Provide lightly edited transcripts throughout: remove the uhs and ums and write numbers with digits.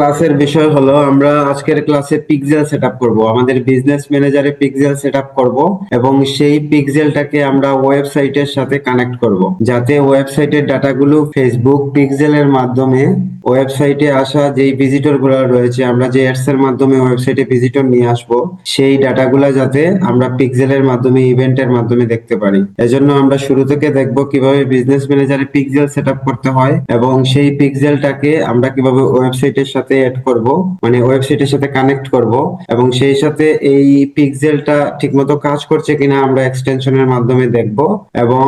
ক্লাসের বিষয় হলো আমরা আজকের ক্লাসে পিক্সেল সেটআপ করব। আমাদের বিজনেস ম্যানেজারে পিক্সেল সেটআপ করব এবং সেই পিক্সেলটাকে আমরা ওয়েবসাইটের সাথে কানেক্ট করব, যাতে ওয়েবসাইটের ডাটাগুলো ফেসবুক পিক্সেলের মাধ্যমে ওয়েবসাইটে আসা যেই ভিজিটর গুলো রয়েছে, আমরা যে অ্যাডস এর মাধ্যমে ওয়েবসাইটে ভিজিটর নিয়ে আসব, সেই ডাটাগুলো যাতে আমরা পিক্সেলের মাধ্যমে ইভেন্টের মাধ্যমে দেখতে পারি। এজন্য আমরা শুরু থেকে দেখব কিভাবে বিজনেস ম্যানেজারে পিক্সেল সেটআপ করতে হয় এবং সেই পিক্সেলটাকে আমরা কিভাবে ওয়েবসাইটের সাথে অ্যাড করব, মানে ওয়েবসাইটের সাথে কানেক্ট করব এবং সেই সাথে এই পিক্সেলটা ঠিকমতো কাজ করছে কিনা আমরা এক্সটেনশনের মাধ্যমে দেখব এবং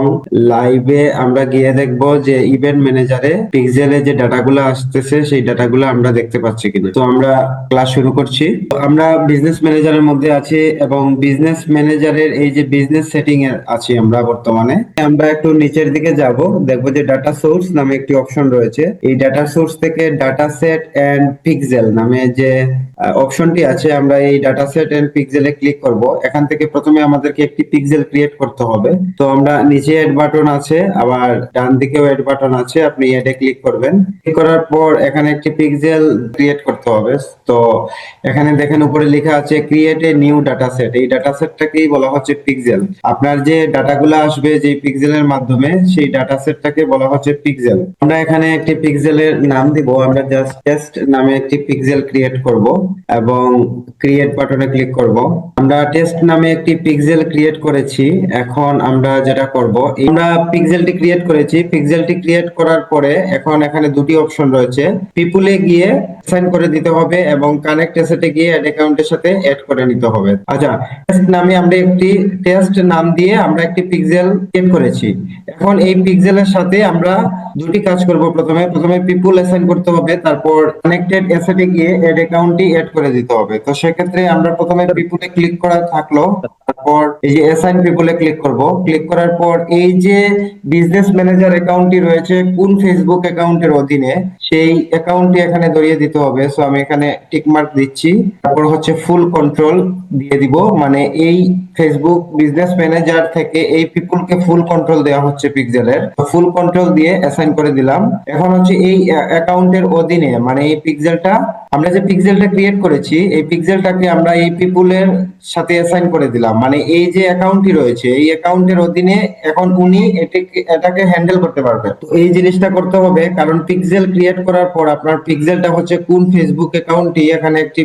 লাইভে আমরা গিয়ে দেখব যে ইভেন্ট ম্যানেজারে পিক্সেলে যে ডাটাগুলো আসতেছে সেই ডাটাগুলো আমরা দেখতে পাচ্ছি কিনা। তো আমরা ক্লাস শুরু করছি। তো আমরা বিজনেস ম্যানেজারের মধ্যে আছি এবং বিজনেস ম্যানেজারের এই যে বিজনেস সেটিং এ আছি আমরা বর্তমানে। আমরা একটু নিচের দিকে যাব, দেখবো যে ডাটা সোর্স নামে একটি অপশন রয়েছে। এই ডাটা সোর্স থেকে ডাটা সেট এন্ড পিক্সেল নামে যে অপশনটি আছে, আমরা এই ডাটা সেট এন্ড পিক্সেলে ক্লিক করব। এখান থেকে প্রথমে আমাদেরকে একটি পিক্সেল ক্রিয়েট করতে হবে। তো আমরা নিচে এড বাটন আছে, আবার ডান দিকেও এড বাটন আছে, আপনি এডে ক্লিক করবেন। ক্লিক করার পর এখানে একটি পিক্সেল ক্রিয়েট করতে হবে। তো এখানে দেখেন উপরে লেখা আছে create a new data set. এই ডাটা সেটটাকেই বলা হচ্ছে পিক্সেল। আপনার যে ডাটাগুলো আসবে যে পিক্সেলের মাধ্যমে, সেই ডাটা সেটটাকে বলা হচ্ছে পিক্সেল। আমরা এখানে একটি পিক্সেলের নাম দিব। আমরা জাস্ট টেস্ট নামে একটি পিক্সেল ক্রিয়েট করব এবং ক্রিয়েট বাটনে ক্লিক করব। আমরা টেস্ট নামে একটি পিক্সেল ক্রিয়েট করেছি। এখন আমরা যেটা করব, আমরা পিক্সেলটি ক্রিয়েট করেছি। পিক্সেলটি ক্রিয়েট করার পরে এখন এখানে দুটি অপশন রয়েছে। পিপুলে গিয়ে সাইন করে দিতে হবে এবং কানেক্ট অ্যাসেটে গিয়ে অ্যাড অ্যাকাউন্টের সাথে অ্যাড করে নিতে হবে। আচ্ছা, টেস্ট নামে আমরা একটি টেস্ট নাম দিয়ে আমরা একটি পিক্সেল ক্রিয়েট করেছি। এখন এই পিক্সেলের সাথে আমরা দুটি কাজ করব। প্রথমে পিপুল অ্যাসাইন করতে হবে, তারপর কানেক্টেড অ্যাসেটে গিয়ে অ্যাড অ্যাকাউন্টটি অ্যাড করে দিতে হবে। তো সেক্ষেত্রে আমরা প্রথমে পিপুলে ক্লিক করা থাকলো, তারপর এই যে অ্যাসাইন পিপুলে ক্লিক করব। ক্লিক করার পর এই যে বিজনেস ম্যানেজার অ্যাকাউন্টটি রয়েছে কোন ফেসবুক অ্যাকাউন্টের অধীনে, সেই অ্যাকাউন্টটি এখানে ধরিয়ে দিতে হবে। সো আমি এখানে টিক মার্ক দিচ্ছি। তারপর হচ্ছে ফুল কন্ট্রোল দিয়ে দিব, মানে এই ফেসবুক বিজনেস ম্যানেজার থেকে এই পিপুলকে ফুল কন্ট্রোল দেওয়া হচ্ছে পিক্সেলের। ফুল কন্ট্রোল দিয়ে অ্যাসাইন করে দিলাম। এখন হচ্ছে এই অ্যাকাউন্টের অধীনে, মানে এই পিক্সেলটা আমরা যে পিক্সেলটা ক্রিয়েট করেছি, এই পিক্সেলটাকে আমরা এই পিপুলের সাথে অ্যাসাইন করে দিলাম। মানে এই যে অ্যাকাউন্টটি রয়েছে এই অ্যাকাউন্টের অধীনে এখন উনি এটাকে হ্যান্ডেল করতে পারবে। তো এই জিনিসটা করতে হবে, কারণ পিক্সেল ক্রিয়েট করার পর আপনার পিক্সেলটা হচ্ছে কোন ফেসবুক অ্যাকাউন্টটি, এখানে একটি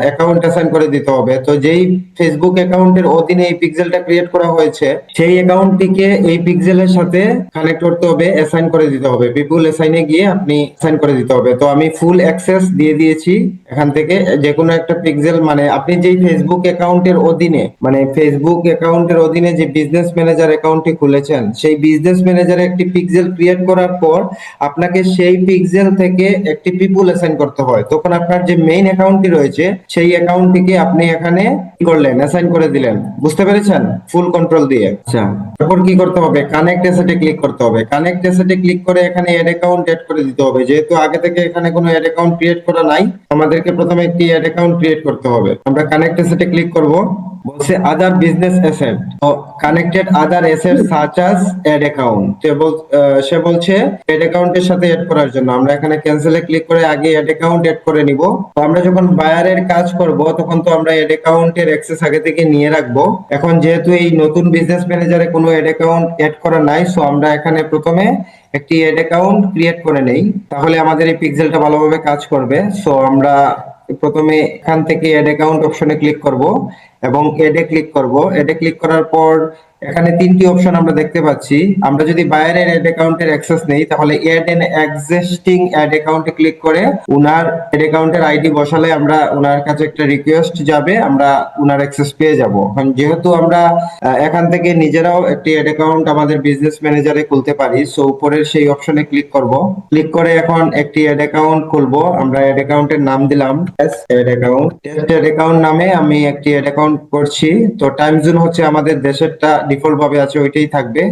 অ্যাকাউন্ট অ্যাসাইন করে দিতে হবে। তো যেই ফেসবুক অ্যাকাউন্টের অধীনে এই পিক্সেলটা ক্রিয়েট করা হয়েছে, সেই অ্যাকাউন্টটিকে এই পিক্সেলের সাথে কানেক্ট করতে হবে, অ্যাসাইন করে দিতে হবে। পিপুল অ্যাসাইনে গিয়ে আপনি অ্যাসাইন করে দিতে হবে। তো আমি ফুল অ্যাক্সেস দিয়ে দিয়েছি। এখান থেকে যে কোনো একটা পিক্সেল, মানে আপনি যেই ফেসবুক অ্যাকাউন্টের অধীনে, মানে ফেসবুক অ্যাকাউন্টের অধীনে যে বিজনেস ম্যানেজার অ্যাকাউন্টটি খুলেছেন, সেই বিজনেস ম্যানেজারে একটি পিক্সেল ক্রিয়েট করার পর আপনাকে সেই পিক্সেল থেকে একটি পিপুল অ্যাসাইন করতে হয়। তখন আপনার যে মেইন অ্যাকাউন্টটি রয়েছে সেই অ্যাকাউন্টটিকে আপনি এখানে কি করলেন, অ্যাসাইন করে দিলেন। বুঝতে পেরেছেন? ফুল কন্ট্রোল দিয়ে। আচ্ছা, তারপর কি করতে হবে, কানেক্ট অ্যাসেটে ক্লিক করতে হবে। কানেক্ট অ্যাসেটে ক্লিক করে এখানে অ্যাড অ্যাকাউন্ট অ্যাড করে দিতে হবে। যেহেতু আগে থেকে এখানে কোনো অ্যাড অ্যাকাউন্ট ক্রিয়েট করা নাই, আমাদেরকে প্রথমে একটি অ্যাড অ্যাকাউন্ট ক্রিয়েট করতে হবে। আমরা কানেক্ট অ্যাসেটে ক্লিক করব। বলছে আদার বিজনেস অ্যাসেট, তো কানেক্টেড আদার অ্যাসেট সাচ আস অ্যাড অ্যাকাউন্ট। সে বলছে অ্যাড অ্যাকাউন্টের সাথে অ্যাড করার জন্য আমরা এখানে ক্যান্সেলে ক্লিক করে আগে অ্যাড অ্যাকাউন্ট অ্যাড করে নিব। তো আমরা যখন বায়ারের কাজ করব তখন তো আমরা অ্যাড অ্যাকাউন্টের অ্যাক্সেস আগে থেকে নিয়ে রাখবো। এখন যেহেতু এই নতুন বিজনেস ম্যানেজারে কোনো অ্যাড অ্যাকাউন্ট অ্যাড করা নাই, সো আমরা এখানে প্রথমে একটি অ্যাড অ্যাকাউন্ট ক্রিয়েট করে নেই, তাহলে আমাদের এই পিক্সেলটা ভালোভাবে কাজ করবে। সো আমরা প্রথমে এখান থেকে অ্যাড অ্যাকাউন্ট অপশনে ক্লিক করব এবং এডে ক্লিক করব। এডে ক্লিক করার পর এখানে তিনটি অপশন আমরা দেখতে পাচ্ছি। আমরা যদি বাইরের অ্যাড অ্যাকাউন্টের অ্যাক্সেস নেই, তাহলে অ্যাড এন এক্সিস্টিং অ্যাড অ্যাকাউন্টে ক্লিক করে উনার অ্যাড অ্যাকাউন্টের আইডি বসালে আমরা উনার কাছে একটা রিকোয়েস্ট যাবে, আমরা উনার অ্যাক্সেস পেয়ে যাব। এখন যেহেতু আমরা এখান থেকে নিজেরাও একটি অ্যাড অ্যাকাউন্ট আমাদের বিজনেস ম্যানেজারে খুলতে পারি, সো উপরের সেই অপশনে ক্লিক করব। ক্লিক করে এখন একটি অ্যাড অ্যাকাউন্ট খুলবো। আমরা অ্যাড অ্যাকাউন্টের নাম দিলাম test ad account. Test ad account নামে আমি একটি অ্যাড অ্যাকাউন্ট করছি। তো টাইম জোন হচ্ছে আমাদের দেশেরটা ডিফল্ট ভাবে আছে, ওইটাই থাকবে।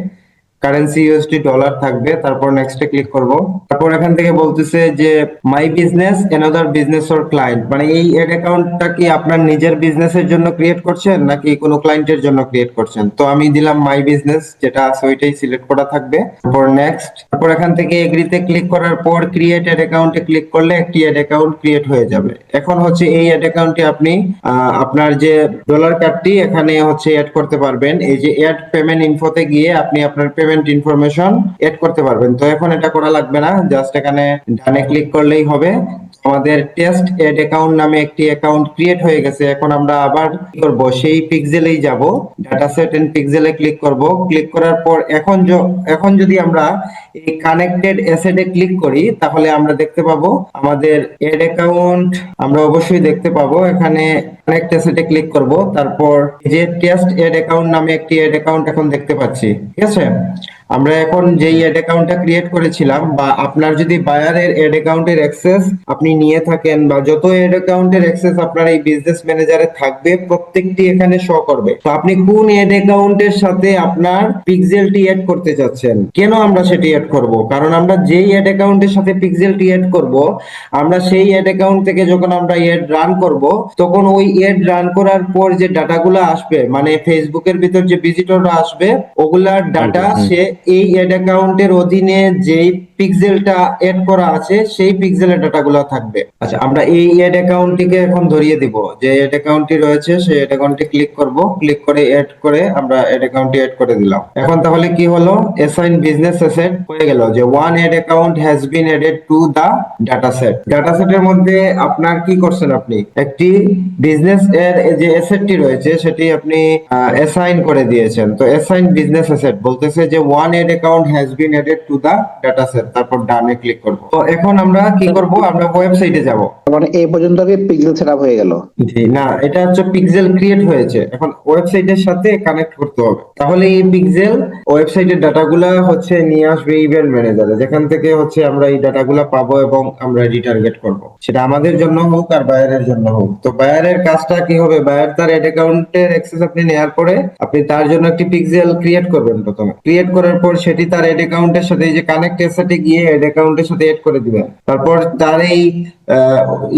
কারেন্সি ইউএসডি ডলার থাকবে, তারপর নেক্সটে ক্লিক করব। তারপর এখান থেকে বলতেছে যে my business another business or client, মানে এই এড অ্যাকাউন্টটা কি আপনার নিজের বিজনেসের জন্য ক্রিয়েট করছেন নাকি কোনো ক্লায়েন্টের জন্য ক্রিয়েট করছেন। তো আমি দিলাম মাই বিজনেস, যেটা আছে ওইটাই সিলেক্ট করা থাকবে। তারপর নেক্সট, তারপর এখান থেকে এগ্রিতে ক্লিক করার পর ক্রিয়েট এড অ্যাকাউন্টে ক্লিক করলে একটি এড অ্যাকাউন্ট ক্রিয়েট হয়ে যাবে। এখন হচ্ছে এই এড অ্যাকাউন্টে আপনি আপনার যে ডলার কার্ডটি এখানে হচ্ছে এড করতে পারবেন। এই যে এড পেমেন্ট ইনফোতে গিয়ে আপনি আপনার পেমেন্ট ইনফরমেশন এড করতে পারবেন। তো এখন এটা করা লাগবে না, জাস্ট এখানে ডানে ক্লিক করলেই হবে। আমাদের টেস্ট এড অ্যাকাউন্ট নামে একটি অ্যাকাউন্ট ক্রিয়েট হয়ে গেছে। এখন আমরা আবার কি করব, সেই পিক্সেলেই যাব, ডাটা সেট এন্ড পিক্সেলে ক্লিক করব। ক্লিক করার পর এখন যদি আমরা এই কানেক্টেড অ্যাসেটে ক্লিক করি তাহলে আমরা দেখতে পাবো আমাদের এড অ্যাকাউন্ট, আমরা অবশ্যই দেখতে পাবো। এখানে কানেক্ট অ্যাসেটে ক্লিক করব, তারপর যে টেস্ট এড অ্যাকাউন্ট নামে একটি এড অ্যাকাউন্ট এখন দেখতে পাচ্ছি। ঠিক আছে, আমরা এখন যেই এড অ্যাকাউন্টটা ক্রিয়েট করেছিলাম, বা আপনার যদি বায়ারের এড অ্যাকাউন্টের অ্যাক্সেস আপনি নিয়ে থাকেন, বা যত এড অ্যাকাউন্টের অ্যাক্সেস আপনার এই বিজনেস ম্যানেজারে থাকবে প্রত্যেকটি এখানে শো করবে। তো আপনি কোন এড অ্যাকাউন্টের সাথে আপনার পিক্সেলটি এড করতে চাচ্ছেন, কেন আমরা সেটি এড করব, কারণ আমরা যেই এড অ্যাকাউন্টের সাথে পিক্সেলটি এড করব, আমরা সেই এড অ্যাকাউন্ট থেকে যখন আমরা এড রান করব তখন ওই এড রান করার পর যে ডাটাগুলো আসবে, মানে ফেসবুকের ভিতর যে ভিজিটররা আসবে ওগুলার ডাটা সে এই এড অ্যাকাউন্টের অধীনে যেই পিক্সেলটা এড করা আছে সেই পিক্সেলের ডাটাগুলো থাকবে। আচ্ছা, আমরা এই এড অ্যাকাউন্টটিকে এখন ধরিয়ে দিব, যে এড অ্যাকাউন্টটি রয়েছে সেই এড অ্যাকাউন্টে ক্লিক করব। ক্লিক করে এড করে আমরা এড অ্যাকাউন্টটি এড করে দিলাম। এখন তাহলে কি হলো, অ্যাসাইন বিজনেস অ্যাসেট হয়ে গেল, যে one ad account has been added to the data set. Data সেটের মধ্যে আপনার কি করছেন, আপনি একটি বিজনেস এর যে অ্যাসেটটি রয়েছে সেটি আপনি অ্যাসাইন করে দিয়েছেন। তো অ্যাসাইন বিজনেস অ্যাসেট বলতেছে যে one ad account has been added to the data set, তারপর ডানে ক্লিক করব। তো এখন আমরা কি করব, আমরা ওয়েবসাইটে যাব। মানে এই পর্যন্ত কি পিক্সেল সেটআপ হয়ে গেল? জি না, এটা হচ্ছে পিক্সেল ক্রিয়েট হয়েছে, এখন ওয়েবসাইটের সাথে কানেক্ট করতে হবে। তাহলে এই পিক্সেল ওয়েবসাইটের ডাটাগুলা হচ্ছে নিয়ে আসবে ইভেন্ট ম্যানেজারে, যেখান থেকে হচ্ছে আমরা এই ডাটাগুলা পাবো এবং আমরা রিটার্গেট করব, সেটা আমাদের জন্য হোক আর বায়ারের জন্য হোক। তো বায়ারের কাজটা কি হবে, বায়ার তার এড অ্যাকাউন্টের অ্যাক্সেস আপনি নেওয়ার পরে আপনি তার জন্য একটি পিক্সেল ক্রিয়েট করবেন। প্রথমে ক্রিয়েট করার পর সেটি তার এড অ্যাকাউন্টের সাথে, এই যে কানেক্ট অ্যাসেটে গিয়ে এড অ্যাকাউন্টের সাথে এড করে দিবেন। তারপর তার এই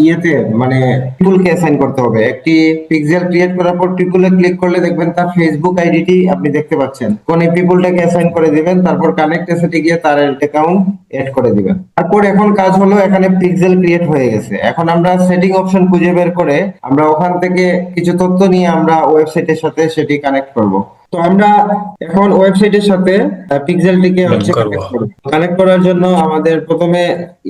ইয়েতে মানে পিপুলকে অ্যাসাইন করতে হবে। একটি পিক্সেল ক্রিয়েট করার পর পিপুলে ক্লিক করলে দেখবেন তার ফেসবুক আইডিটি আপনি দেখতে পাচ্ছেন। কোন এই পিপুলটাকে অ্যাসাইন করে দিবেন, তারপর কানেক্ট অ্যাসেটে গিয়ে তার অ্যাকাউন্ট এড করে দিবেন। তারপর এখন কাজ হলো, এখানে পিক্সেল ক্রিয়েট হয়ে গেছে। এখন আমরা সেটিং অপশন খুঁজে বের করে আমরা ওখান থেকে কিছু তথ্য নিয়ে আমরা ওয়েবসাইটের সাথে সেটি কানেক্ট করব। তো আমরা এখন ওয়েবসাইটের সাথে পিক্সেলটিকে হচ্ছে কানেক্ট করার জন্য আমাদের প্রথমে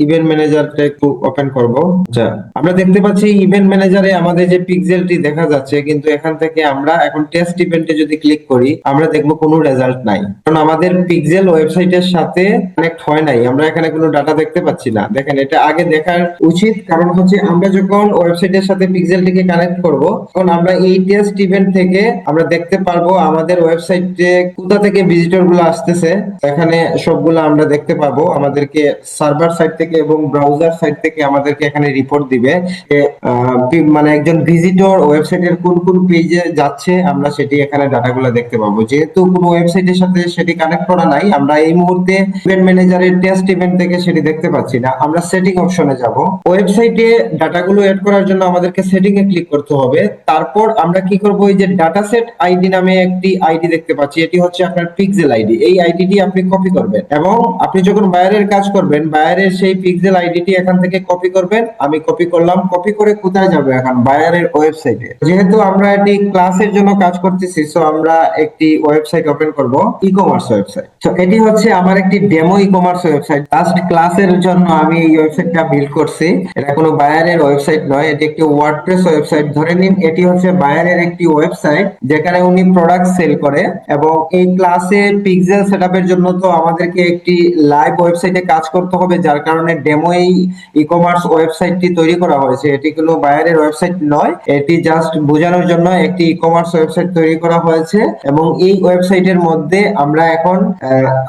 ইভেন্ট ম্যানেজারটা একটু ওপেন করব। আচ্ছা, আমরা দেখতে পাচ্ছি ইভেন্ট ম্যানেজারে আমাদের যে পিক্সেলটি দেখা যাচ্ছে, কিন্তু এখান থেকে আমরা এখন টেস্ট ইভেন্টে যদি ক্লিক করি আমরা দেখবো কোনো রেজাল্ট নাই, কারণ আমাদের পিক্সেল ওয়েবসাইটের সাথে কানেক্ট হয় নাই। আমরা এখানে কোনো ডাটা দেখতে পাচ্ছি না। দেখেন, এটা আগে দেখার উচিত, কারণ হচ্ছে আমরা যখন ওয়েবসাইটের সাথে পিক্সেলটিকে কানেক্ট করব তখন আমরা এই টেস্ট ইভেন্ট থেকে আমরা দেখতে পারবো আমাদের ওয়েবসাইটে কোথা থেকে ভিজিটর গুলো আসতেছে। এখানে সবগুলো আমরা দেখতে পাবো। আমাদেরকে সার্ভার সাইড থেকে এবং ব্রাউজার সাইড থেকে আমাদেরকে এখানে রিপোর্ট দিবে যে মানে একজন ভিজিটর ওয়েবসাইটের কোন কোন পেজে যাচ্ছে, আমরা সেটি এখানে ডাটাগুলো দেখতে পাবো। যেহেতু কোনো ওয়েবসাইটের সাথে সেটি কানেক্ট করা নাই, আমরা এই মুহূর্তে ইভেন্ট ম্যানেজারের টেস্ট ইভেন্ট থেকে সেটি দেখতে পাচ্ছি না। আমরা সেটিং অপশনে যাব। ওয়েবসাইটে ডাটাগুলো এড করার জন্য আমাদেরকে সেটিং এ ক্লিক করতে হবে। তারপর আমরা কি করব, এই যে ডাটা সেট আইডি নামে একটি আইডি দেখতে পাচ্ছি, এটি হচ্ছে আপনার পিক্সেল আইডি। এই আইডিটি আপনি কপি করবেন এবং আপনি যখন বায়ারের কাজ করবেন বায়ারের সেই পিক্সেল আইডিটি এখান থেকে কপি করবেন। আমি কপি করলাম। কপি করে কোথায় যাবে, এখন বায়ারের ওয়েবসাইটে। যেহেতু আমরা এটি ক্লাসের জন্য কাজ করতেছি, সো আমরা একটি ওয়েবসাইট ওপেন করব, ই কমার্স ওয়েবসাইট। তো এটি হচ্ছে আমার একটি demo e commerce website. Last ক্লাসের জন্য আমি এই ওয়েবসাইটটা বিল্ড করছি। এটা কোনো বায়ারের ওয়েবসাইট নয়, এটি একটি ওয়ার্ডপ্রেস ওয়েবসাইট। ধরে নিন এটি হচ্ছে বায়ারের একটি ওয়েবসাইট যেখানে উনি প্রোডাক্ট সেল করে। এবং এই ক্লাসে পিক্সেল সেটআপের জন্য তো আমাদেরকে একটি লাইভ ওয়েবসাইটে কাজ করতে হবে, যার কারণে ডেমো এই ই কমার্স ওয়েবসাইটটি তৈরি করা হয়েছে। এটি কোনো বায়ারের ওয়েবসাইট নয়, এটি জাস্ট বোঝানোর জন্য একটি ই কমার্স ওয়েবসাইট তৈরি করা হয়েছে। এবং এই ওয়েবসাইটের মধ্যে আমরা এখন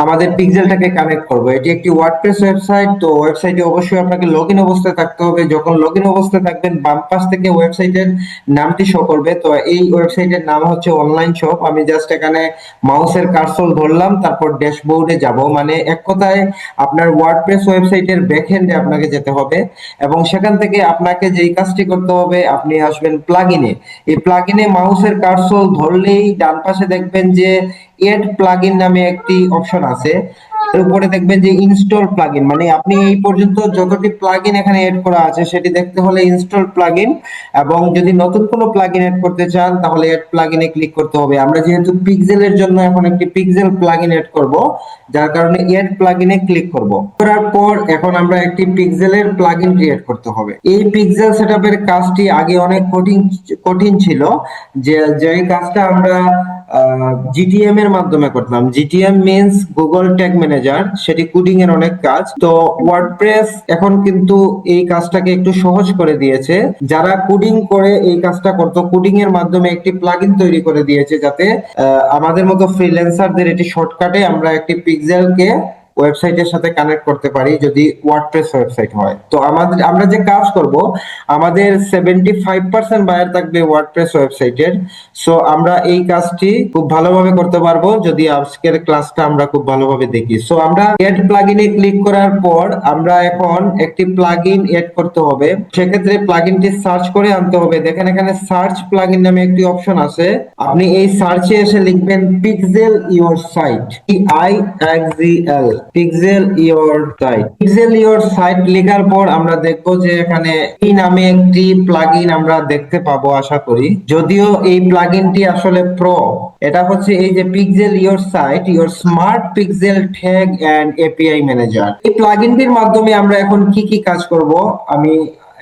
আমাদের পিক্সেলটাকে কানেক্ট করব। এটি একটি ওয়ার্ডপ্রেস ওয়েবসাইট। তো ওয়েবসাইটে অবশ্যই আপনাকে লগইন অবস্থায় থাকতে হবে। যখন লগইন অবস্থায় থাকবেন বাম পাশ থেকে ওয়েবসাইটের নামটি শো করবে। তো এই ওয়েবসাইটের নাম হচ্ছে অনলাইন শপ। আমি জাস্ট এখানে মাউসের কার্সর ধরলাম, তারপর ড্যাশবোর্ডে যাব। মানে এক কথায় আপনার ওয়ার্ডপ্রেস ওয়েবসাইটের ব্যাকএন্ডে আপনাকে যেতে হবে এবং সেখান থেকে আপনাকে যেই কাজটি করতে হবে, আপনি আসবেন প্লাগইনে। এই প্লাগইনে মাউসের কার্সর ধরলেই ডান পাশে দেখবেন যে এড প্লাগইন নামে একটি অপশন আছে। এর উপরে দেখবেন যে ইনস্টল প্লাগইন, মানে আপনি এই পর্যন্ত যতটি প্লাগইন এখানে এড করা আছে সেটি দেখতে হলে ইনস্টল প্লাগইন, এবং যদি নতুন কোনো প্লাগইন এড করতে চান তাহলে এড প্লাগইনে ক্লিক করতে হবে। আমরা যেহেতু পিক্সেলের জন্য এখন একটি পিক্সেল প্লাগইন এড করব, যার কারণে এড প্লাগইনে ক্লিক করব। করার পর এখন আমরা একটি পিক্সেলের প্লাগইন ক্রিয়েট করতে হবে। এই পিক্সেল সেটআপের কাজটি আগে অনেক কঠিন ছিল, যে কাজটা আমরা জিটিএম এর মাধ্যমে করতাম। GTM means Google tag manager, সেটি কোডিং এর অনেক কাজ। তো ওয়ার্ডপ্রেস এখন কিন্তু এই কাজটাকে একটু সহজ করে দিয়েছে। যারা কোডিং করে এই কাজটা করতো, কোডিং এর মাধ্যমে একটি প্লাগইন তৈরি করে দিয়েছে, যাতে আমাদের মতো ফ্রিল্যান্সারদের এটি শর্টকাটে আমরা একটি পিক্সেলকে ওয়েবসাইটের সাথে কানেক্ট করতে পারি যদি ওয়ার্ডপ্রেস ওয়েবসাইট হয়। তো আমরা যে কাজ করব, আমাদের 75% বায়ার থাকবে ওয়ার্ডপ্রেস ওয়েবসাইটের। সো আমরা এই কাজটি খুব ভালোভাবে করতে পারবো যদি আজকের ক্লাসটা আমরা খুব ভালোভাবে দেখি। সো আমরা এড প্লাগইনে ক্লিক করার পর আমরা এখন একটি প্লাগইন এড করতে হবে। সেক্ষেত্রে প্লাগইনটি সার্চ করে আনতে হবে। দেখেন এখানে সার্চ প্লাগইন নামে একটি অপশন আছে। আপনি এই সার্চে এসে লিখবেন Pixel Your Site, PIXZL, Pixel Your Site. Pixel Your Site লেখার পর আমরা দেখবো যে এখানে এই নামে একটি প্লাগইন আমরা দেখতে পাবো আশা করি, যদিও এই প্লাগইনটি আসলে প্রো। এটা হচ্ছে এই যে Pixel Your Site, your smart pixel tag and API manager. এই প্লাগইনটির মাধ্যমে আমরা এখন কি কি কাজ করব আমি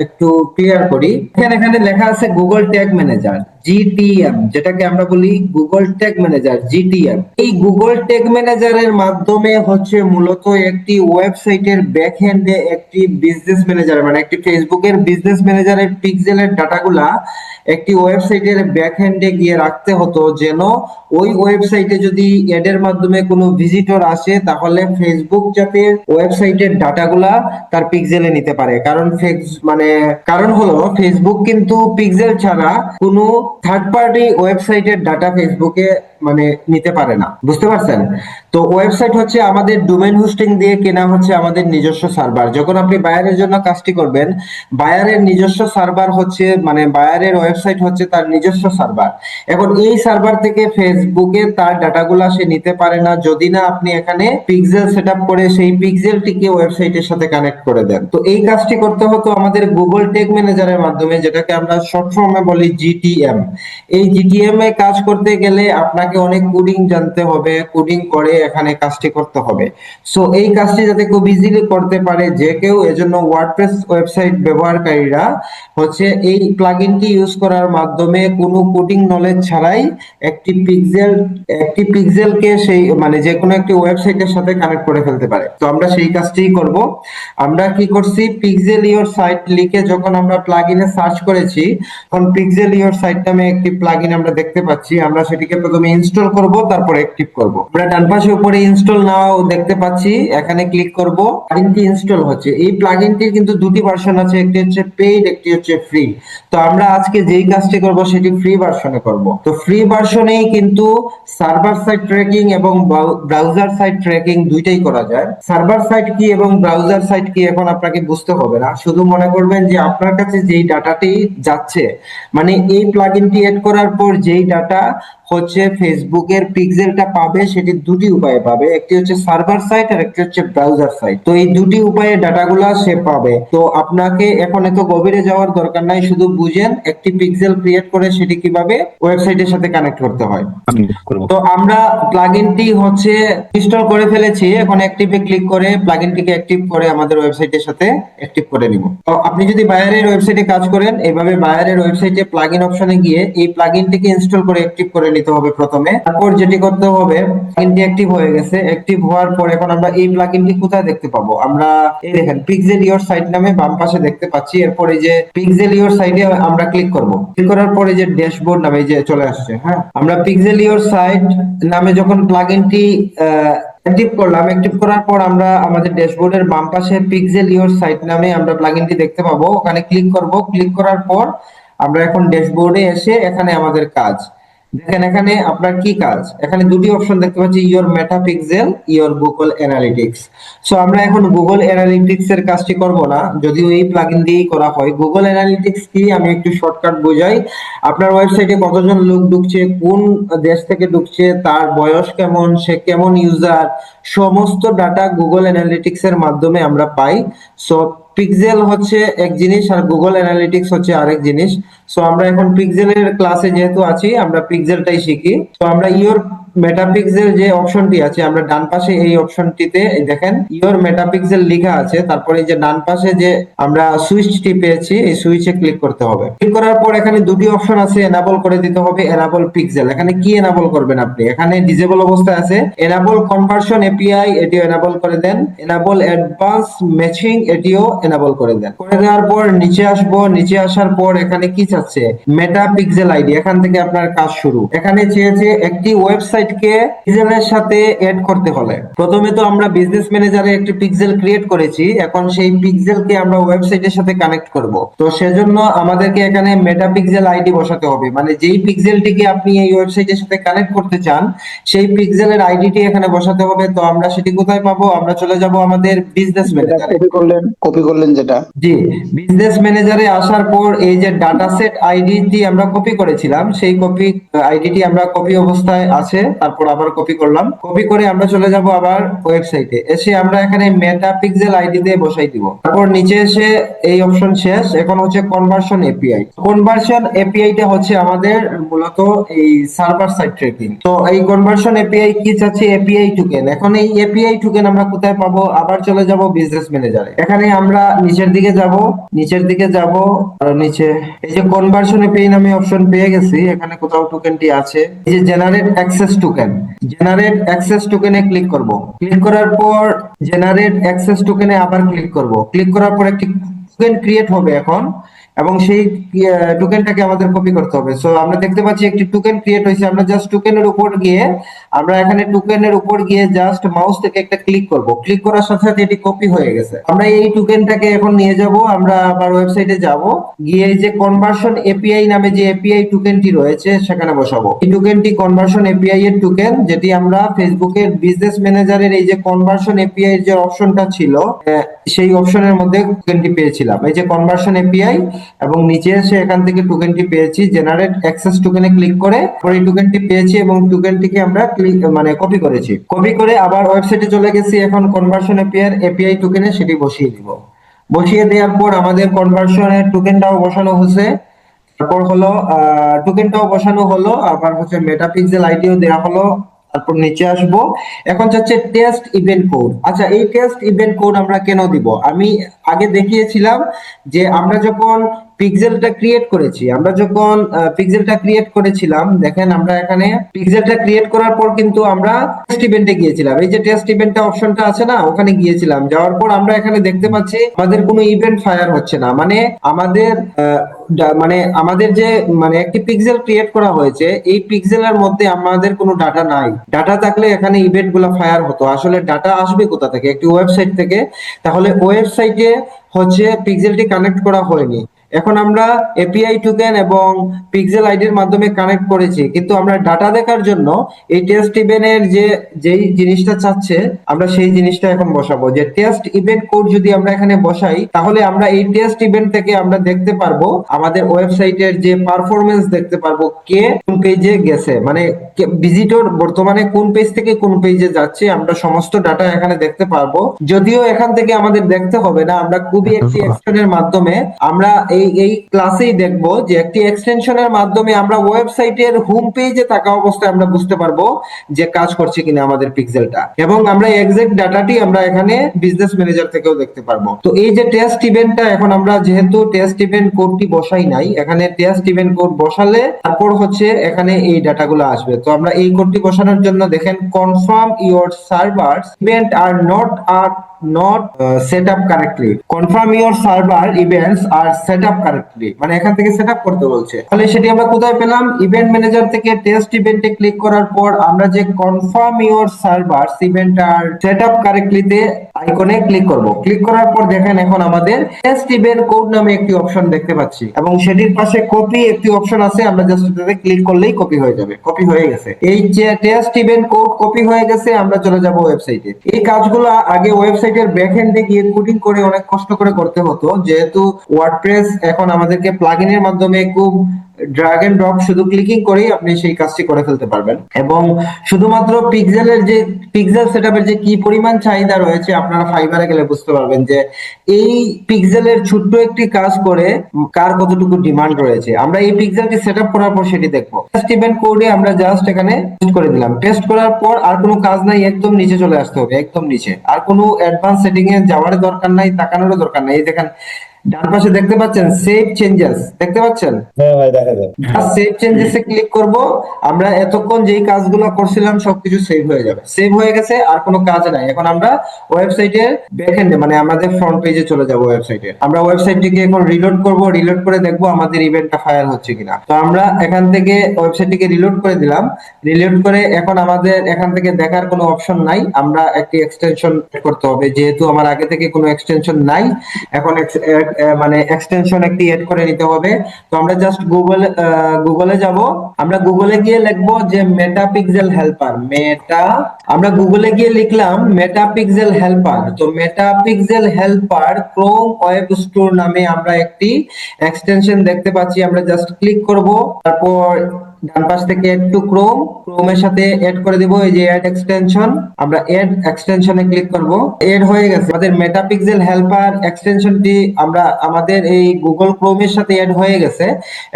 একটু ক্লিয়ার করি। এখানে লেখা আছে গুগল ট্যাগ ম্যানেজার, জিটিএম, যেটাকে আমরা বলি গুগল ট্যাগ ম্যানেজার, জিটিএম। এই গুগল ট্যাগ ম্যানেজারের মাধ্যমে হচ্ছে মূলত একটি ওয়েবসাইটের ব্যাকএন্ডে একটি বিজনেস ম্যানেজার, মানে একটি ফেসবুকের বিজনেস ম্যানেজারের পিক্সেলের ডাটাগুলা একটি ওয়েবসাইটের ব্যাকএন্ডে গিয়ে রাখতে হতো, যেন ওই ওয়েবসাইটে যদি এডের মাধ্যমে কোনো ভিজিটর আসে তাহলে ফেসবুক যাতে ওয়েবসাইটের ডাটাগুলা তার পিক্সেলে নিতে পারে। কারণ হলো ফেসবুক কিন্তু পিক্সেল ছাড়া কোনো থার্ড পার্টি ওয়েবসাইটের ডাটা ফেসবুকে নিতে পারে না, বুঝতে পারছেন? তো ওয়েবসাইট হচ্ছে আমাদের ডোমেইন হোস্টিং দিয়ে কেনা হচ্ছে আমাদের নিজস্ব সার্ভার। যখন আপনি বায়ারের জন্য কাজটি করবেন, বায়ারের নিজস্ব সার্ভার হচ্ছে বায়ারের ওয়েবসাইট হচ্ছে তার নিজস্ব সার্ভার। এখন এই সার্ভার থেকে ফেসবুকে তার ডাটাগুলা সে নিতে পারে না যদি না আপনি এখানে পিক্সেল সেটআপ করে সেই পিক্সেলটিকে ওয়েবসাইটের সাথে কানেক্ট করে দেন। তো এই কাজটি করতে হতো আমাদের গুগল ট্যাগ ম্যানেজারের মাধ্যমে, যেটাকে আমরা শর্ট ফর্মে বলি জিটিএম। এই জিটিএম এ কাজ করতে গেলে আপনাকে অনেক কোডিং জানতে হবে, কোডিং করে এখানে কাজটি করতে হবে। সো এই কাজটি যাতে খুব ইজিলি করতে পারে যে কেউ, এজন্য ওয়ার্ডপ্রেস ওয়েবসাইট ব্যবহারকারীরা হচ্ছে এই প্লাগইনটি ইউজ করার মাধ্যমে কোনো কোডিং নলেজ ছাড়াই একটি পিক্সেলকে সেই যে কোনো একটি ওয়েবসাইটের সাথে কানেক্ট করে ফেলতে পারে। তো আমরা সেই কাজটিই করব। আমরা কি করছি, পিক্সেল ইওর সাইট লিখে যখন আমরা প্লাগইনে সার্চ করেছি, তখন পিক্সেল ইওর সাইট নামে একটি প্লাগইন আমরা দেখতে পাচ্ছি। আমরা সেটিকে প্রথমে ইনস্টল করব, তারপর অ্যাক্টিভ করব। আমরা ডান পাশে উপরে ইনস্টল নাও দেখতে পাচ্ছি, এখানে ক্লিক করব। প্লাগইনটি ইনস্টল হচ্ছে। এই প্লাগইনটির কিন্তু দুটি ভার্সন আছে, একটি হচ্ছে পেইড, একটি হচ্ছে ফ্রি। তো আমরা আজকে যেই কাজটি করব সেটি ফ্রি ভার্সনে করব। তো ফ্রি ভার্সনেই কিন্তু সার্ভার সাইড ট্র্যাকিং এবং ব্রাউজার সাইড ট্র্যাকিং দুইটাই করা যায়। সার্ভার সাইড কি এবং ব্রাউজার সাইড কি এখন আপনাকে বুঝতে হবে না, শুধু মনে করবেন যে আপনার কাছে যেই ডাটাটি যাচ্ছে, এই প্লাগইনটি এড করার পর যেই ডাটা হচ্ছে ফেসবুকের পিক্সেলটা পাবে, সেটি দুটি উপায়ে পাবে। একটি হচ্ছে সার্ভার সাইট আর একটি হচ্ছে ব্রাউজার সাইট। তো এই দুটি উপায়ে ডাটাগুলা সে পাবে। তো আপনাকে এখন এত গভীরে যাওয়ার দরকার নাই, শুধু বুঝেন একটি পিক্সেল ক্রিয়েট করে সেটি কিভাবে ওয়েবসাইটের সাথে কানেক্ট করতে হয়। তো আমরা প্লাগইনটি হচ্ছে ইনস্টল করে ফেলেছি। এখন অ্যাক্টিভে ক্লিক করে প্লাগইনটিকে অ্যাক্টিভ করে আমাদের ওয়েবসাইটের সাথে অ্যাক্টিভ করে নিব। তো আপনি যদি বায়ারের ওয়েবসাইটে কাজ করেন, এইভাবে বায়ারের ওয়েবসাইটে প্লাগইন অপশনে গিয়ে এই প্লাগইনটিকে ইনস্টল করে অ্যাক্টিভ করে নিতে হবে প্রথমে। তারপর যেটি করতে হবে, প্লাগইনটি অ্যাক্টিভ হয়ে গেছে। অ্যাক্টিভ হওয়ার পর এখন আমরা এই প্লাগইনটি কোথায় দেখতে পাবো, আমরা এই দেখেন পিক্সেল ইওর সাইট নামে বাম পাশে দেখতে পাচ্ছি। এরপরে যে পিক্সেল ইওর সাইটে আমরা ক্লিক করব। ক্লিক করার পরে যে ড্যাশবোর্ড নামে যে চলে আসছে, হ্যাঁ, আমরা পিক্সেল ইওর সাইট নামে যখন প্লাগইনটি অ্যাক্টিভ করলাম, অ্যাক্টিভ করার পর আমরা আমাদের ড্যাশবোর্ডের বাম পাশে পিক্সেল ইওর সাইট নামে আমরা প্লাগইনটি দেখতে পাবো। ওখানে ক্লিক করব। ক্লিক করার পর আমরা এখন ড্যাশবোর্ডে এসে এখানে আমাদের কাজ, দেখেন এখানে আপনার কি কাজ, এখানে দুটি অপশন দেখতে পাচ্ছি, your meta pixel, your Google analytics. So আমরা এখন গুগল অ্যানালিটিক্স এর কাজটি করব না, যদিও এই প্লাগইন দিয়েই করা হয়। গুগল অ্যানালিটিক্স কি আমি একটু শর্টকাট বোঝাই। আপনার ওয়েবসাইটে কতজন লোক ঢুকছে, কোন দেশ থেকে ঢুকছে, তার বয়স কেমন, সে কেমন ইউজার, সমস্ত ডাটা গুগল অ্যানালিটিক্স এর মাধ্যমে আমরা পাই। সো পিক্সেল হচ্ছে এক জিনিস আর গুগল অ্যানালিটিক্স হচ্ছে আরেক জিনিস। সো আমরা এখন পিক্সেলের ক্লাসে যেহেতু আছি, আমরা পিক্সেলটাই শিখি। তো আমরা ইওর মেটাপিক্সেল যে অপশনটি আছে, আমরা ডান পাশে এই অপশনটিতে দেখেন ইওর মেটাপিক্সেল লেখা আছে, তারপরে এই যে ডান পাশে যে আমরা সুইচটি পেয়েছি, এই সুইচে ক্লিক করতে হবে। ক্লিক করার পর এখানে দুটি অপশন আছে, এনাবল করে দিতে হবে এনাবল পিক্সেল। এখানে কি এনাবল করবেন আপনি, এখানে ডিসেবল অবস্থায় আছে এনাবল কনভার্সন এপিআই, এটিও এনাবল করে দেন। এনাবল অ্যাডভান্স ম্যাচিং, এটিও এনাবল করে দেন। করে দেওয়ার পর নিচে আসবো, নিচে আসার পর এখানে কি চাচ্ছে, মেটা পিক্সেল আইডি। এখান থেকে আপনার কাজ শুরু। এখানে চেয়েছে একটি ওয়েবসাইটকে পিক্সেলের সাথে এড করতে হলে প্রথমে তো আমরা বিজনেস ম্যানেজারে একটি পিক্সেল ক্রিয়েট করেছি, এখন সেই পিক্সেলকে আমরা ওয়েবসাইটের সাথে কানেক্ট করব। তো সেজন্য আমাদেরকে এখানে মেটা পিক্সেল আইডি বসাতে হবে, মানে যেই পিক্সেলটিকে আপনি এই ওয়েবসাইটের সাথে কানেক্ট করতে চান সেই পিক্সেলের আইডিটি এখানে বসাতে হবে। তো আমরা সেটি কোথায় পাবো, আমরা চলে যাব আমাদের বিজনেস ম্যানেজারে। কপি করলেন যেটা। জি, বিজনেস ম্যানেজারে আসার পর এই যে ডাটা সেট আইডিটি আমরা কপি করেছিলাম, সেই কপি আইডিটি আমরা কপি অবস্থায় আছে, তারপর আবার কপি করলাম। কপি করে আমরা চলে যাব আবার ওয়েবসাইটে। এসে আমরা এখানে মেটা পিক্সেল আইডি দিয়ে বসাই দিব। তারপর নিচে এসে এই অপশন শেষ, এখন হচ্ছে কনভার্সন এপিআই। কনভার্সন এপিআইটা হচ্ছে আমাদের মূলত এই সার্ভার সাইড ট্র্যাকিং। তো এই কনভার্সন এপিআই কি চাচ্ছে, এপিআই টোকেন। এখন এই এপিআই টোকেন আমরা কোথায় পাবো, আবার চলে যাব বিজনেস ম্যানেজারে। এখানে আমরা নিচের দিকে যাব, নিচের দিকে যাব, আর নিচে এই যে কনভার্সন এপিআই নামে অপশন পেয়ে গেছি, এখানে কোথাও টোকেনটি আছে, এই যে generate access token. Generate access টোকেনে ক্লিক করব। ক্লিক করার পর জেনারেট অ্যাক্সেস টোকেনে আবার ক্লিক করব। ক্লিক করার পর একটি টোকেন ক্রিয়েট হবে এখন, এবং সেই টোকেনটাকে আমাদের কপি করতে হবে। সো আমরা দেখতে পাচ্ছি একটি টোকেন ক্রিয়েট হয়েছে। আমরা জাস্ট টোকেনের উপর গিয়ে, আমরা এখানে টোকেনের উপর গিয়ে জাস্ট মাউস থেকে একটা ক্লিক করব। ক্লিক করার সাথে সাথে এটি কপি হয়ে গেছে। আমরা এই টোকেনটাকে এখন নিয়ে যাব, আমরা আবার ওয়েবসাইটে যাব, গিয়ে এই যে কনভার্সন এপিআই নামে যে এপিআই টোকেনটি রয়েছে সেখানে বসাবো। এই টোকেনটি কনভার্সন এপিআই এর টোকেন, যেটি আমরা ফেসবুকের বিজনেস ম্যানেজারের এই যে কনভার্সন এপিআই এর যে অপশনটা ছিল, সেই অপশনের মধ্যে টোকেনটি পেয়েছিলাম, এই যে কনভার্সন এপিআই, এবং নিচে এসে এখান থেকে টোকেনটি পেয়েছি, জেনারেট অ্যাক্সেস টোকেনে ক্লিক করে পরে এই টোকেনটি পেয়েছি এবং টোকেনটিকে আমরা কপি করেছি। কপি করে আবার ওয়েবসাইটে চলে গেছি। এখন কনভার্সন এপিআই টোকেনে সেটি বসিয়ে দিব। বসিয়ে দেওয়ার পর আমাদের কনভার্সনের টোকেনটাও বসানো হয়েছে, তারপর হলো টোকেনটাও বসানো হলো, আবার হচ্ছে মেটাপিক্সেল আইডিও দেওয়া হলো। তারপর নিচে আসবো, এখন যাচ্ছে টেস্ট ইভেন্ট কোড। আচ্ছা, এই টেস্ট ইভেন্ট কোড আমরা কেন দিব, আমি আগে দেখিয়েছিলাম যে আমরা যখন পিক্সেলটা ক্রিয়েট করেছি, আমরা যখন পিক্সেলটা ক্রিয়েট করেছিলাম, দেখেন আমরা এখানে পিক্সেলটা ক্রিয়েট করার পর কিন্তু আমরা টেস্ট ইভেন্টে গিয়েছিলাম। এই যে টেস্ট ইভেন্টটা অপশনটা আছে না, ওখানে গিয়েছিলাম। যাওয়ার পর আমরা এখানে দেখতে পাচ্ছি আমাদের কোনো ইভেন্ট ফায়ার হচ্ছে না, মানে আমাদের আমাদের যে একটি পিক্সেল ক্রিয়েট করা হয়েছে, এই পিক্সেলের মধ্যে আমাদের কোনো ডাটা নাই। ডাটা থাকলে এখানে ইভেন্ট গুলা ফায়ার হতো। আসলে ডাটা আসবে কোথা থেকে, একটি ওয়েবসাইট থেকে। তাহলে ওয়েবসাইটে হচ্ছে পিক্সেলটি কানেক্ট করা হয়নি। এখন আমরা এপিআই টোকেন এবং পিক্সেল আইডির মাধ্যমে কানেক্ট করেছি, কিন্তু আমরা ডাটা দেখার জন্য এই টেস্ট ইভেন্টের যেই জিনিসটা চাচ্ছে, আমরা সেই জিনিসটা এখন বসাবো। যে টেস্ট ইভেন্ট কোড যদি আমরা এখানে বসাই, তাহলে আমরা এই টেস্ট ইভেন্ট থেকে আমরা দেখতে পারবো আমাদের ওয়েবসাইটের যে পারফরমেন্স দেখতে পারবো, কে কোন পেজে গেছে, মানে ভিজিটর বর্তমানে কোন পেজ থেকে কোন পেজে যাচ্ছে, আমরা সমস্ত ডাটা এখানে দেখতে পারবো। যদিও এখান থেকে আমাদের দেখতে হবে না, আমরা খুবই একটি এক্সটেনশনের মাধ্যমে, আমরা এই ক্লাসেই দেখবো যে একটি এক্সটেনশনের মাধ্যমে আমরা ওয়েবসাইটের হোম পেজে থাকা অবস্থায় আমরা বুঝতে পারবো যে কাজ করছে কিনা আমাদের পিক্সেলটা, এবং আমরা এক্সাক্ট ডাটাটি আমরা এখানে বিজনেস ম্যানেজার থেকেও দেখতে পারবো। তো এই যে টেস্ট ইভেন্টটা, এখন আমরা যেহেতু টেস্ট ইভেন্ট কোডটি বসাই নাই, এখানে টেস্ট ইভেন্ট কোড বসালে তারপর হচ্ছে এখানে এই ডাটাগুলো আসবে। তো আমরা এই কোডটি বসানোর জন্য দেখেন, confirm your servers event are not set up correctly. Confirm your server events are set up correctly, মানে এখান থেকে সেট আপ করতে বলছে। তাহলে সেটি আমরা কোথায় পেলাম? ইভেন্ট ম্যানেজার থেকে টেস্ট ইভেন্টে ক্লিক করার পর আমরা যে confirm your server event are set up কারেক্টলিতে আইকনে ক্লিক করব। ক্লিক করার পর দেখেন এখন আমাদের টেস্ট ইভেন্ট কোড নামে একটি অপশন দেখতে পাচ্ছি এবং সেটির পাশে কপি একটি অপশন আছে, আমরা জাস্ট এটাতে ক্লিক করলেই কপি হয়ে যাবে। কপি হয়ে গেছে, এই যে টেস্ট ইভেন্ট কোড কপি হয়ে গেছে। আমরা চলে যাব ওয়েবসাইটে। এই কাজগুলো আগে ওয়েবসাইটের ব্যাকএন্ডে গিয়ে কোডিং করে অনেক কষ্ট করে করতে হতো, যেহেতু ওয়ার্ডপ্রেস এখন আমাদেরকে প্লাগইনের মাধ্যমে খুব ড্র্যাগ এন্ড ড্রপ শুধু ক্লিকিং করেই আপনি সেই কাজটি করে ফেলতে পারবেন। এবং শুধুমাত্র পিক্সেল সেটআপের যে কি পরিমাণ চাহিদা রয়েছে আপনারা ফাইবারে গেলে বুঝতে পারবেন যে এই পিক্সেলের ছোট্ট একটি কাজ করে কার কতটুকু ডিমান্ড রয়েছে। আমরা এই পিক্সেলটি সেটআপ করার পর সেটি দেখবো। টেস্ট ইভেন্ট কোডে আমরা জাস্ট এখানে টেস্ট করে দিলাম। টেস্ট করার পর আর কোনো কাজ নাই, একদম নিচে চলে আসতে হবে, একদম নিচে। আর কোনো অ্যাডভান্স সেটিং এ যাওয়ার দরকার নাই, তাকানোরও দরকার নাই। এই দেখেন ডান পাশে দেখতে পাচ্ছেন সেভ চেঞ্জেস, দেখতে পাচ্ছেন? হ্যাঁ ভাই দেখা যায়। সেভ চেঞ্জেস এ ক্লিক করব। আমরা এতক্ষণ যেই কাজগুলো করছিলাম সবকিছু সেভ হয়ে যাবে। সেভ হয়ে গেছে, আর কোনো কাজ নাই। এখন আমরা ওয়েবসাইটের ব্যাকএন্ডে মানে আমাদের ফ্রন্ট পেজে চলে যাব। ওয়েবসাইটে আমরা ওয়েবসাইটটিকে এখন রিলোড করব। রিলোড করে দেখবো আমাদের ইভেন্টটা ফায়ার হচ্ছে কিনা। তো আমরা এখান থেকে ওয়েবসাইটটিকে রিলোড করে দিলাম। রিলোড করে এখন আমাদের এখান থেকে দেখার কোনো অপশন নাই, আমরা একটি এক্সটেনশন করতে হবে। যেহেতু আমার আগে থেকে কোনো এক্সটেনশন নাই, এখন মানে এক্সটেনশন একটি এড করে নিতে হবে। তো আমরা জাস্ট গুগলে যাব। আমরা গুগলে গিয়ে লিখবো যে মেটা পিক্সেল হেল্পার। আমরা গুগলে গিয়ে লিখলাম মেটা পিক্সেল হেল্পার। তো Meta pixel helper Chrome web store নামে আমরা একটি এক্সটেনশন দেখতে পাচ্ছি। আমরা জাস্ট ক্লিক করব, তারপর ডান পাশ থেকে এড টু ক্রোমের সাথে এড করে দিব এই যে এড এক্সটেনশন। আমরা এড এক্সটেনশনে ক্লিক করব। এড হয়ে গেছে আমাদের মেটা পিক্সেল হেল্পার এক্সটেনশনটি। আমরা আমাদের এই গুগল ক্রোমের সাথে এড হয়ে গেছে।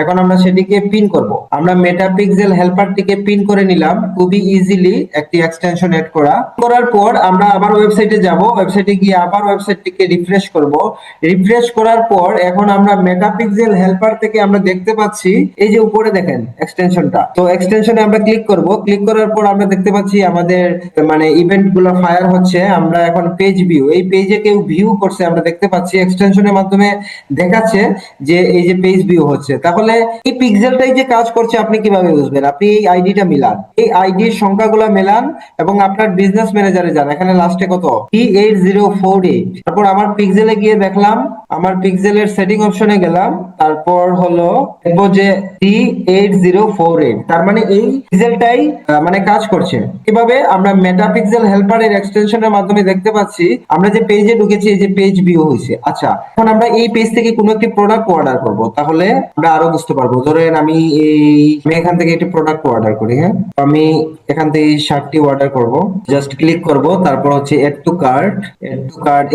এখন আমরা সেটিকে পিন করব। আমরা মেটা পিক্সেল হেল্পারটিকে পিন করে নিলাম। খুবই ইজিলি একটি এক্সটেনশন এড করার পর আমরা আবার ওয়েবসাইটে যাব। ওয়েবসাইটে গিয়ে আবার ওয়েবসাইটটিকে রিফ্রেশ করব। রিফ্রেশ করার পর এখন আমরা মেটা পিক্সেল হেল্পার থেকে আমরা দেখতে পাচ্ছি এই যে উপরে দেখেন এক্সটেনশনটা। তো এক্সটেনশনে আমরা ক্লিক করব। ক্লিক করার পর আমরা দেখতে পাচ্ছি আমাদের মানে ইভেন্ট গুলো ফায়ার হচ্ছে। আমরা এখন পেজ ভিউ, এই পেজে কেউ ভিউ করছে আমরা দেখতে পাচ্ছি। এক্সটেনশনের মাধ্যমে দেখাচ্ছে যে এই যে পেজ ভিউ হচ্ছে। তাহলে এই পিক্সেলটাই যে কাজ করছে আপনি কিভাবে বুঝবেন? আপনি এই আইডিটা মিলান, এই আইডির সংখ্যাগুলো মেলান এবং আপনার বিজনেস ম্যানেজারে যান। এখানে লাস্টে কত? P8048। তারপর আমার পিক্সেলে গিয়ে দেখলাম, আমার পিক্সেলের সেটিং অপশনে গেলাম। তারপর হলো দেখবো যে P8048, তার মানে এই পিক্সেলটাই মানে কাজ করছে। কিভাবে? আমরা মেটা পিক্সেল হেল্পারের এক্সটেনশনের মাধ্যমে দেখতে পাচ্ছি আমরা যে পেজে ঢুকেছি এই যে পেজ ভিউ হয়েছে। আচ্ছা, এখন আমরা এই পেজ থেকে কোনো একটি প্রোডাক্ট অর্ডার করব, তাহলে আমরা আরো বুঝতে পারবো। ধরেন আমি এখান থেকে একটি প্রোডাক্ট অর্ডার করি। হ্যাঁ, আমি এখান থেকে এই শার্টটি অর্ডার করব। জাস্ট ক্লিক করব, তারপর হচ্ছে এড টু কার্ট।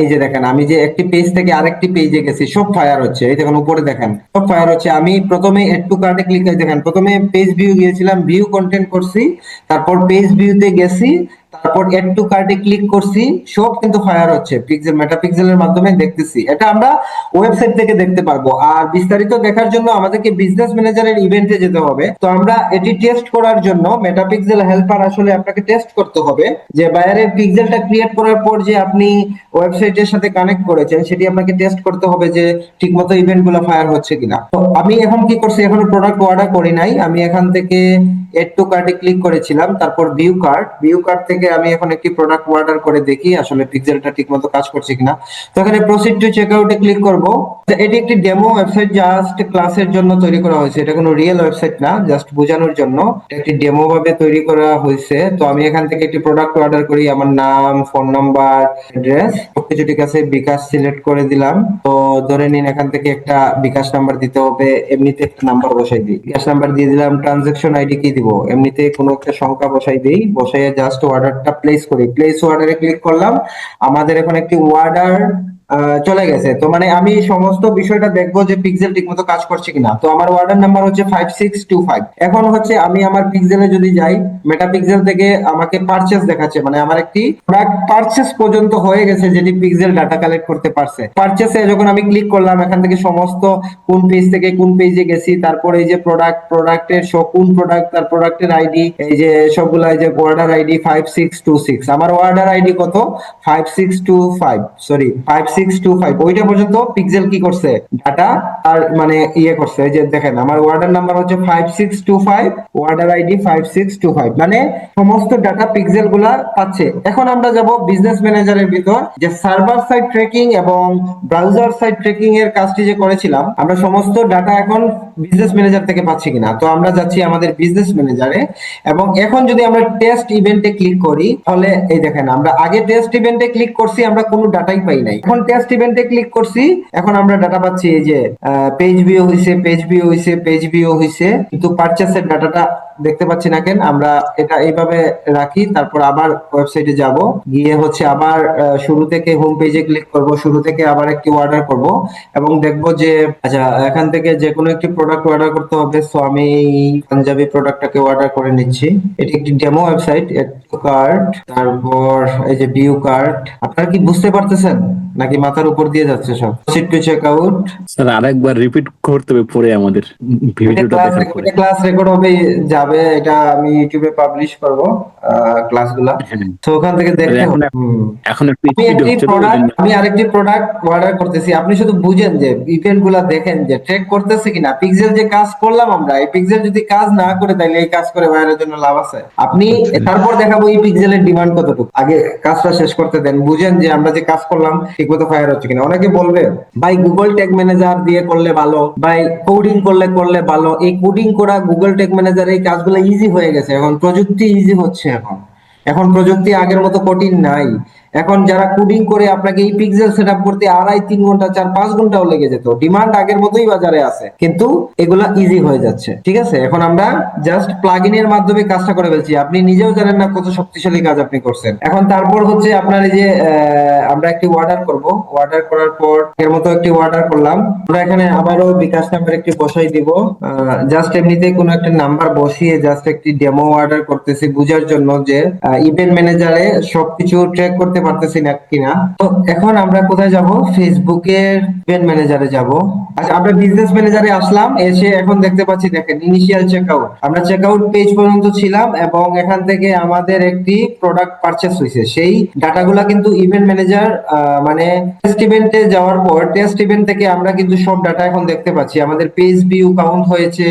এই যে দেখেন আমি যে একটি পেজ থেকে আরেকটি পেজে গেছি, সব ফায়ার হচ্ছে। এই দেখেন উপরে দেখেন সব ফায়ার হচ্ছে। আমি প্রথমে এড টু কার্টে ক্লিক করে দেখেন, প্রথমে পেজ ভিউ গিয়েছিলাম, ভিউ কন্টেন্ট করছি, তারপর পেজ ভিউতে গেছি, তারপর এড টু কার্টে ক্লিক করছি, সব কিন্তু ফায়ার হচ্ছে। পিক্সেল মেটা পিক্সেলের মাধ্যমে দেখতেছি। এটা আমরা ওয়েবসাইট থেকে দেখতে পারবো। আর বিস্তারিত দেখার জন্য আমাদেরকে বিজনেস ম্যানেজারের ইভেন্টে যেতে হবে। তো আমরা এটি টেস্ট করার জন্য মেটা পিক্সেল হেল্পার আসলে আপনাকে টেস্ট করতে হবে যে বাইরের পিক্সেলটা ক্রিয়েট করার পর যে আপনি ওয়েবসাইটের সাথে কানেক্ট করেছেন সেটি আপনাকে টেস্ট করতে হবে যে ঠিকমতো ইভেন্ট গুলো ফায়ার হচ্ছে কিনা। তো আমি এখন কি করছি, এখনো প্রোডাক্ট অর্ডার করি নাই। আমি এখান থেকে এড টু কার্টে ক্লিক করেছিলাম, তারপর ভিউ কার্ট থেকে আমি এখন একটি প্রোডাক্ট অর্ডার করে দেখি আসলে পিক্সেলটা ঠিকমতো কাজ করছে কিনা। তো এখানে প্রসিড টু চেক আউটে ক্লিক করব। এটি একটি ডেমো ওয়েবসাইট, জাস্ট ক্লাসের জন্য তৈরি করা হয়েছে। এটা কোনো রিয়েল ওয়েবসাইট না, জাস্ট বোঝানোর জন্য একটি ডেমো ভাবে তৈরি করা হয়েছে। তো আমি এখান থেকে একটি প্রোডাক্ট অর্ডার করি। আমার নাম, ফোন নাম্বার, অ্যাড্রেস সবকিছু ঠিক আছে। বিকাশ সিলেক্ট করে দিলাম। তো ধরে নিন এখান থেকে একটা বিকাশ নাম্বার দিতে হবে, এমনিতে একটা নাম্বার বসাই দিই। বিকাশ নাম্বার দিয়ে দিলাম। ট্রানজাকশন আইডি কি দিব? এমনিতে কোনো একটা সংখ্যা বসাই দিই। বসাইয়ে জাস্ট অর্ডারটা প্লেস করি। প্লেস অর্ডারে ক্লিক করলাম। আমাদের এখন একটি অর্ডার চলে গেছে। তো মানে আমি সমস্ত বিষয়টা দেখবো যে পিক্সেল ঠিকমতো কাজ করছে কিনা। তো আমার অর্ডার নাম্বার হচ্ছে 5625। এখন হচ্ছে আমি আমার পিক্সেলে যদি যাই, মেটা পিক্সেল থেকে আমাকে পারচেজ দেখাচ্ছে, মানে আমার একটি প্রোডাক্ট পারচেজ পর্যন্ত হয়ে গেছে যেটি পিক্সেল ডাটা কালেক্ট করতে পারছে। পারচেজে যখন আমি ক্লিক করলাম এখান থেকে সমস্ত কোন পেজ থেকে কোন পেজে গেছি, তারপর এই যে প্রোডাক্টের কোন প্রোডাক্ট, তার প্রোডাক্টের আইডি, এই যে সবগুলা, এই যে অর্ডার আইডি 5626। আমার অর্ডার আইডি কত? 5625, সরি 5625। 5625 ওইটা পর্যন্ত পিক্সেল কি করছে, ডাটা আর মানে ইয়ে করছে। এই যে দেখেন আমার ওয়ার্ডার নাম্বার হচ্ছে 5625, ওয়ার্ডার আইডি 5625, মানে সমস্ত ডাটা পিক্সেল গুলা পাচ্ছে। এখন আমরা যাব বিজনেস ম্যানেজারের ভিতর, যে সার্ভার সাইড ট্র্যাকিং এবং ব্রাউজার সাইড ট্র্যাকিং এর কাজটি যে করেছিলাম, আমরা সমস্ত ডাটা এখন বিজনেস ম্যানেজার থেকে পাচ্ছি কিনা। তো আমরা যাচ্ছি আমাদের বিজনেস ম্যানেজারে, এবং এখন যদি আমরা টেস্ট ইভেন্টে ক্লিক করি, তাহলে এই দেখেন আমরা আগে টেস্ট ইভেন্টে ক্লিক করছি, আমরা কোনো ডাটাই পাই নাই। এখন টেস্ট ইভেন্টে ক্লিক করছি, এখন আমরা ডাটা পাচ্ছি। এই যে পেজ ভিউ হইছে, পেজ ভিউ হইছে, পেজ ভিউ হইছে, কিন্তু পারচেসের ডাটাটা দেখতে পাচ্ছি না কেন। আমরা এটা এইভাবে রাখি, তারপর আবার ওয়েবসাইটে যাব, গিয়ে হচ্ছে আবার শুরু থেকে হোম পেজে ক্লিক করব, শুরু থেকে আবার একটি অর্ডার করব এবং দেখব যে আচ্ছা এখান থেকে যে কোনো একটি প্রোডাক্ট অর্ডার করতে হবে। সো আমি এই পাঞ্জাবি প্রোডাক্টটাকে অর্ডার করে নিচ্ছি। এটি একটি ডেমো ওয়েবসাইট। কার্ট, তারপর এই যে ভিউ কার্ট। আপনারা কি বুঝতে পারতেছেন নাকি মাথার উপর দিয়ে যাচ্ছে সব? Proceed to check out. Sir আরেকবার রিপিট করতে হবে পরে আমাদের ভিডিওটা দেখার পরে। ক্লাস রেকর্ড হবে, যাবে, এটা আমি ইউটিউবে পাবলিশ করব ক্লাসগুলা। হ্যাঁ। তো ওখান থেকে দেখতে এখন হবে। এখন একটু আমি স্পিড একটি হচ্ছে তো, প্রোডাক্ট, ওই জন্য। আমি আরেকটি প্রোডাক্ট অর্ডার করতেছি। আপনি শুধু বুঝেন যে ইভেন্ট গুলা দেখেন যে ট্র্যাক করতেছে কিনা। পিক্সেল যে কাজ করলাম আমরা, এই পিক্সেল যদি কাজ না করে তাহলে এই কাজ করে বাইরের জন্য লাভ আছে? আপনি তারপর দেখাবো এই পিক্সেলের ডিমান্ড কতটুকু। আগে কাজটা শেষ করতে দেন, বুঝেন যে আমরা যে কাজ করলাম ঠিকমতো ফায়ার হচ্ছে কিনা। অনেকে বলবে ভাই গুগল ট্যাগ ম্যানেজার দিয়ে করলে ভালো, ভাই কোডিং করলে ভালো। এই কোডিং করা গুগল ট্যাগ ম্যানেজার এই কাজগুলো ইজি হয়ে গেছে, এখন প্রযুক্তি ইজি হচ্ছে। এখন প্রযুক্তি আগের মতো কঠিন নাই। এখন যারা কোডিং করে আপনাকে এই পিক্সেল সেটআপ করতে 2.5-3 ঘন্টা 4-5 ঘন্টাও লেগে যেত। ডিমান্ড আগের মতোই বাজারে আছে, কিন্তু এগুলা ইজি হয়ে যাচ্ছে। ঠিক আছে, এখন আমরা জাস্ট প্লাগইনের মাধ্যমে কাজটা করে ফেলছি। আপনি নিজেও জানেন না কত শক্তিশালী কাজ আপনি করছেন। এখন তারপর হচ্ছে আপনার এই যে আমরা একটি অর্ডার করব। অর্ডার করার পর এর মতো একটি অর্ডার করলাম। আমরা এখানে আবারও বিকাশ নাম্বার একটি বসাই দিব। জাস্ট এমনিতেই কোনো একটা নাম্বার বসিয়ে জাস্ট একটি ডেমো অর্ডার করতেছি বোঝার জন্য যে ইভেন্ট ম্যানেজারে সবকিছু ট্র্যাক করতে পারতেছি না কিনা। তো এখন আমরা কোথায় যাব? ফেসবুকের ইভেন্ট ম্যানেজারে যাব। আচ্ছা, আমরা বিজনেস ম্যানেজারে আসলাম, এসে এখন দেখতে পাচ্ছি দেখেন ইনিশিয়াল চেকআউট। আমরা চেকআউট পেজ পর্যন্ত ছিলাম এবং এখান থেকে আমাদের একটি প্রোডাক্ট পারচেজ হয়েছে। সেই ডাটাগুলা কিন্তু ইভেন্ট ম্যানেজার মানে টেস্ট ইভেন্টে যাওয়ার পর টেস্ট ইভেন্ট থেকে আমরা কিন্তু সব ডাটা এখন দেখতে পাচ্ছি। আমাদের পেজ ভিউ কাউন্ট হয়েছে,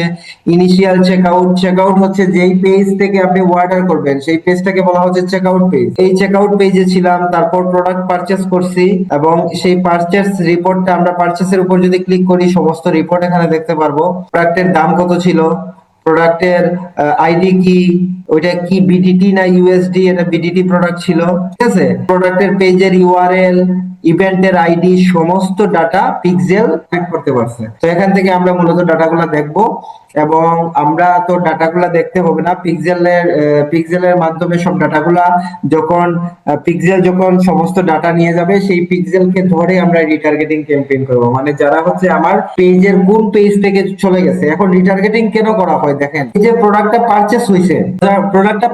ইনিশিয়াল চেকআউট। চেকআউট হচ্ছে যেই পেজ থেকে আপনি অর্ডার করবেন সেই পেজটাকে বলা হচ্ছে চেকআউট পেজ। এই চেকআউট পেজে ছিলাম, তারপর প্রোডাক্ট পারচেজ করছি এবং সেই পারচেজ রিপোর্টটা আমরা পারচেজের উপর যদি ক্লিক করি সমস্ত রিপোর্ট এখানে দেখতে পারবো। প্রোডাক্টের দাম কত ছিল, প্রোডাক্টের আইডি কি, ওইটা কি বিডিটি না ইউএসডি, এটা বিডিটি প্রোডাক্ট ছিল। ঠিক আছে, প্রোডাক্টের পেজের ইউআরএল, ইভেন্টের আইডি, সমস্ত ডাটা পিক্সেল ট্র্যাক করতে পারছে। তো এখান থেকে আমরা মূলত ডাটাগুলো দেখবো এবং আমরা তো ডাটাগুলো দেখতে হবে না, পিক্সেলের মাধ্যমে সব ডাটাগুলা যখন পিক্সেল যখন সমস্ত ডাটা নিয়ে যাবে সেই পিক্সেলকে ধরে আমরা রিটার্গেটিং ক্যাম্পেইন করব। মানে যারা হচ্ছে আমার পেজের কোন পেজ থেকে চলে গেছে। এখন রিটার্গেটিং কেন করা হয় দেখেন, এই যে প্রোডাক্টটা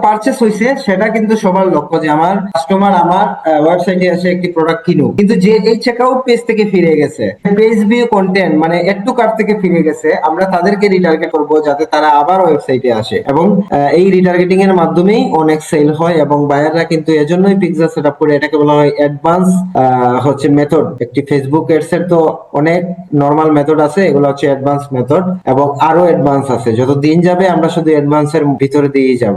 পারচেজ হইছে সেটা কিন্তু সবার লক্ষ্য যে আমার কাস্টমার আমার ওয়েবসাইটে এসে একটি প্রোডাক্ট কিনুক। কিন্তু যে এই চেকআউট পেজ থেকে ফিরে গেছে, পেজ ভিউ কন্টেন্ট মানে এড টু কার্ট থেকে ফিরে গেছে, আমরা তাদেরকে রিটার্গেট করব যাতে তারা আবার ওয়েবসাইটে আসে এবং এই রিটার্গেটিং এর মাধ্যমেই অনেক সেল হয়। এবং বায়াররা কিন্তু এজন্যই পিক্সেল সেটআপ করে, এটাকে বলা হয় অ্যাডভান্স হচ্ছে মেথড। একটি ফেসবুক এডস এর তো অনেক নরমাল মেথড আছে, এগুলো হচ্ছে অ্যাডভান্স মেথড এবং আরো অ্যাডভান্স আছে। যত দিন যাবে আমরা শুধু অ্যাডভান্স এর ভিতরে দিয়েই যাব।